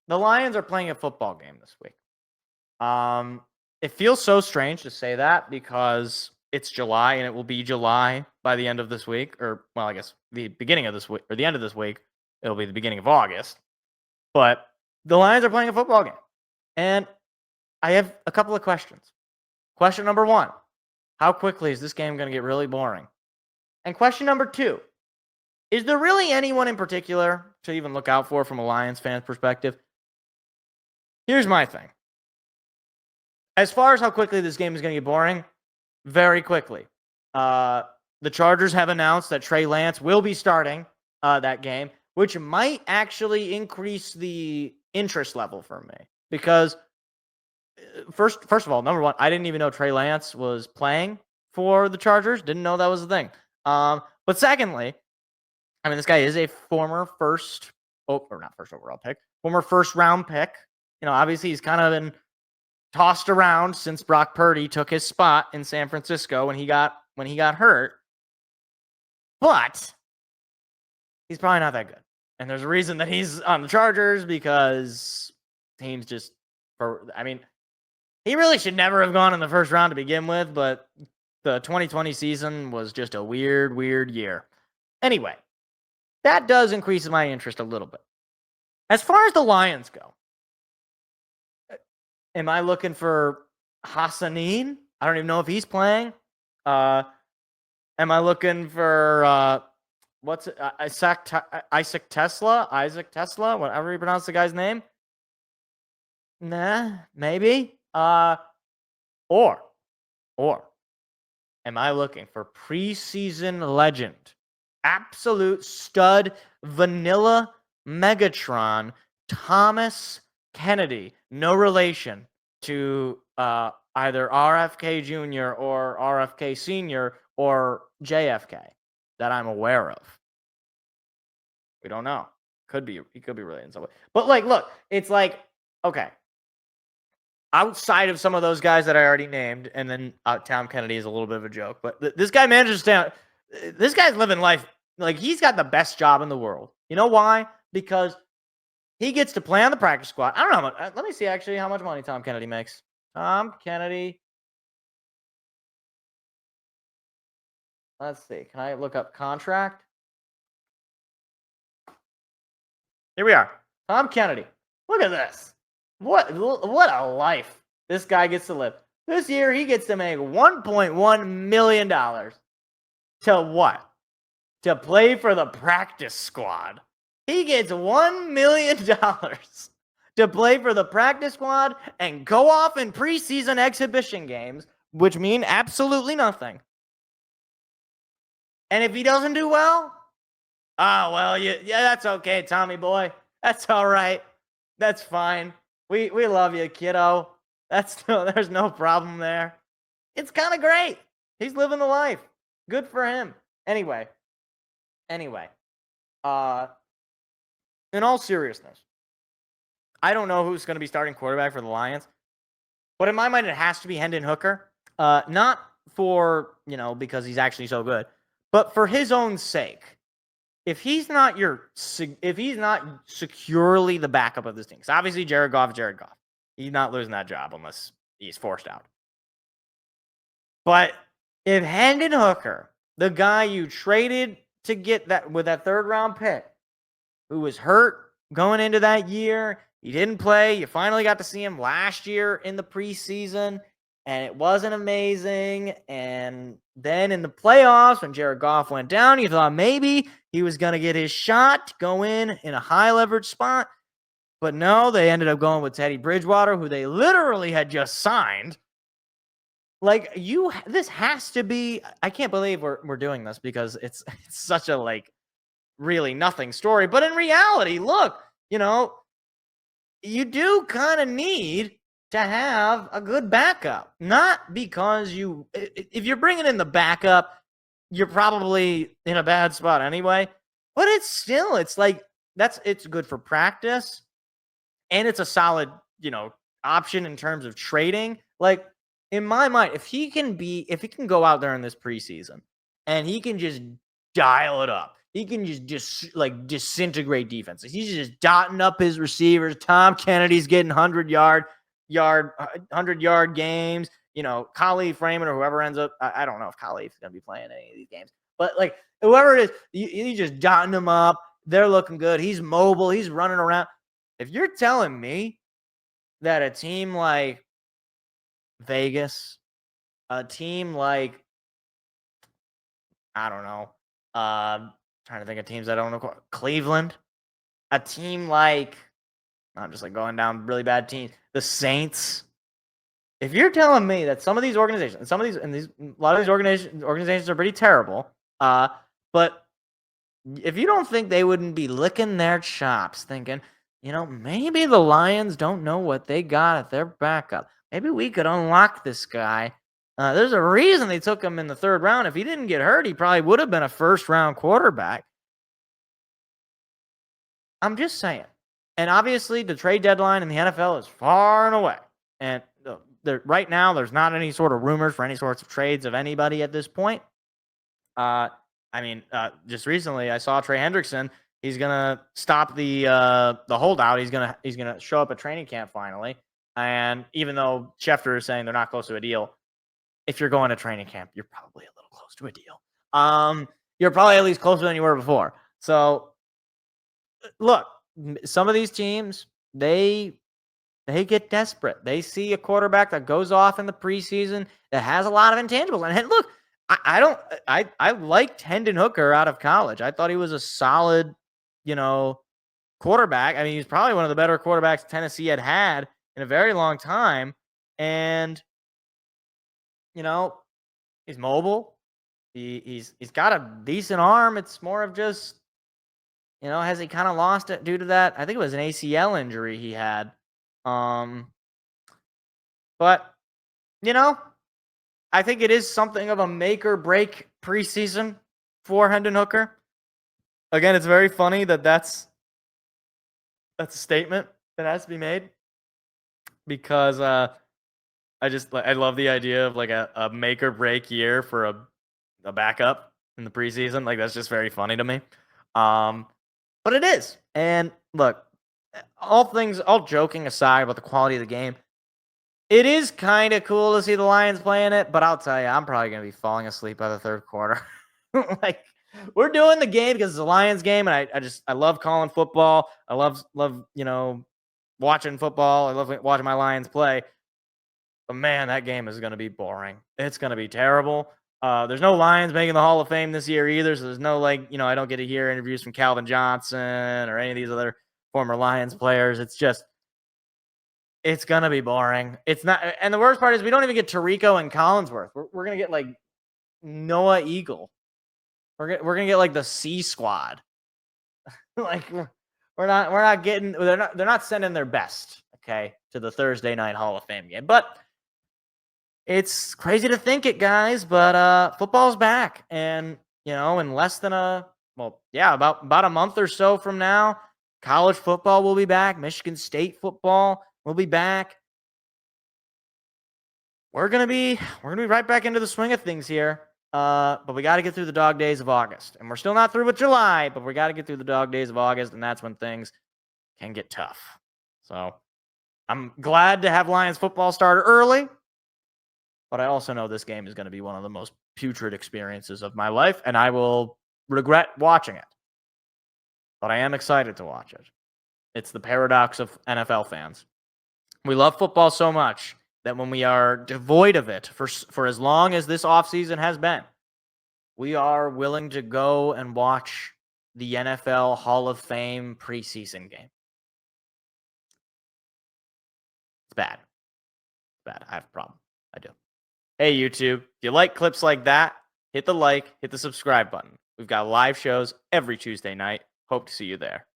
The Lions are playing a football game this week. It feels so strange to say that because it's July and it will be July by the end of this week, or well, I guess the beginning of this week or the end of this week, it'll be the beginning of August. But the Lions are playing a football game. And I have a couple of questions. Question number 1, how quickly is this game going to get really boring? And question number 2, is there really anyone in particular to even look out for from a Lions fan's perspective? Here's my thing. As far as how quickly this game is going to get boring, very quickly. The Chargers have announced that Trey Lance will be starting that game, which might actually increase the interest level for me. Because, first of all, number 1, I didn't even know Trey Lance was playing for the Chargers. Didn't know that was a thing. But secondly, I mean, this guy is a former first round pick. You know, obviously he's kind of been tossed around since Brock Purdy took his spot in San Francisco when he got hurt. But he's probably not that good. And there's a reason that he's on the Chargers because teams just he really should never have gone in the first round to begin with, but the 2020 season was just a weird year. Anyway, that does increase my interest a little bit. As far as the Lions go, am I looking for Hassanin? I don't even know if he's playing. Am I looking for Isaac Tesla, whatever you pronounce the guy's name? Nah, maybe. Or am I looking for preseason legend, absolute stud, vanilla Megatron, Thomas Kennedy, no relation to either RFK Jr. or RFK Sr. or JFK that I'm aware of? We don't know. He could be related in some way. But look, it's like, okay. Outside of some of those guys that I already named, and then Tom Kennedy is a little bit of a joke, but this guy manages to this guy's living life like he's got the best job in the world. You know why? Because he gets to play on the practice squad. I don't know how much. Let me see actually how much money Tom Kennedy makes. Tom Kennedy. Let's see. Can I look up contract? Here we are. Tom Kennedy. Look at this. What a life this guy gets to live. This year, he gets to make $1.1 million. To what? To play for the practice squad. He gets $1 million to play for the practice squad and go off in preseason exhibition games, which mean absolutely nothing. And if he doesn't do well, yeah, that's okay, Tommy boy. That's all right. That's fine. We love you, kiddo. There's no problem there. It's kind of great. He's living the life. Good for him. Anyway. In all seriousness, I don't know who's going to be starting quarterback for the Lions, but in my mind, it has to be Hendon Hooker. Not for, because he's actually so good, but for his own sake. If he's not securely the backup of this team, because obviously Jared Goff, he's not losing that job unless he's forced out. But if Hendon Hooker, the guy you traded to get that with that 3rd round pick, who was hurt going into that year, he didn't play. You finally got to see him last year in the preseason, and it wasn't amazing. And then in the playoffs, when Jared Goff went down, you thought maybe he was going to get his shot to go in a high leverage spot. But no, they ended up going with Teddy Bridgewater, who they literally had just signed. This has to be, I can't believe we're doing this because it's such a really nothing story. But in reality, look, you do kind of need to have a good backup. Not because if you're bringing in the backup, you're probably in a bad spot anyway. But it's good for practice, and it's a solid, option in terms of trading. In my mind, if he can go out there in this preseason and he can just dial it up, he can just like disintegrate defenses. He's just dotting up his receivers. Tom Kennedy's getting 100-yard games. Khalif Raymond or whoever ends up. I don't know if Khalif's going to be playing any of these games, but like whoever it is, he's just dotting them up. They're looking good. He's mobile. He's running around. If you're telling me that a team like Vegas, a team like, I don't know, trying to think of teams I don't know, Cleveland, a team like, I'm just like going down really bad teams, the Saints. If you're telling me that some of these organizations, a lot of these organizations are pretty terrible, but if you don't think they wouldn't be licking their chops, thinking, maybe the Lions don't know what they got at their backup. Maybe we could unlock this guy. There's a reason they took him in the 3rd round. If he didn't get hurt, he probably would have been a 1st-round quarterback. I'm just saying. And obviously, the trade deadline in the NFL is far and away. And right now, there's not any sort of rumors for any sorts of trades of anybody at this point. Just recently, I saw Trey Hendrickson. He's gonna stop the holdout. He's gonna show up at training camp finally. And even though Schefter is saying they're not close to a deal, if you're going to training camp, you're probably a little close to a deal. You're probably at least closer than you were before. So, look, some of these teams, they get desperate. They see a quarterback that goes off in the preseason that has a lot of intangibles. And look, I liked Hendon Hooker out of college. I thought he was a solid, quarterback. I mean, he's probably one of the better quarterbacks Tennessee had in a very long time. And, he's mobile. He's got a decent arm. It's more of just, has he kind of lost it due to that? I think it was an ACL injury he had. But, I think it is something of a make or break preseason for Hendon Hooker. Again, it's very funny that's a statement that has to be made because I love the idea of like a make or break year for a backup in the preseason. Like that's just very funny to me. But it is. And look, all joking aside about the quality of the game, it is kind of cool to see the Lions playing it, but I'll tell you, I'm probably going to be falling asleep by the 3rd quarter. Like, we're doing the game because it's a Lions game, and I love calling football. I love watching football. I love watching my Lions play. But, man, that game is going to be boring. It's going to be terrible. There's no Lions making the Hall of Fame this year either, so there's no, I don't get to hear interviews from Calvin Johnson or any of these other former Lions players. It's going to be boring. It's not. And the worst part is we don't even get Tirico and Collinsworth. We're going to get like Noah Eagle. We're going to get like the C squad. Like we're not getting, they're not sending their best, okay, to the Thursday night Hall of Fame game. But it's crazy to think it, guys, but football's back. And, in less than about a month or so from now, college football will be back. Michigan State football will be back. We're gonna be right back into the swing of things here. But we got to get through the dog days of August, and we're still not through with July. But we got to get through the dog days of August, and that's when things can get tough. So I'm glad to have Lions football start early, but I also know this game is going to be one of the most putrid experiences of my life, and I will regret watching it. But I am excited to watch it. It's the paradox of NFL fans. We love football so much that when we are devoid of it for as long as this offseason has been, we are willing to go and watch the NFL Hall of Fame preseason game. It's bad. It's bad. I have a problem. I do. Hey, YouTube, if you like clips like that, hit the like, hit the subscribe button. We've got live shows every Tuesday night. Hope to see you there.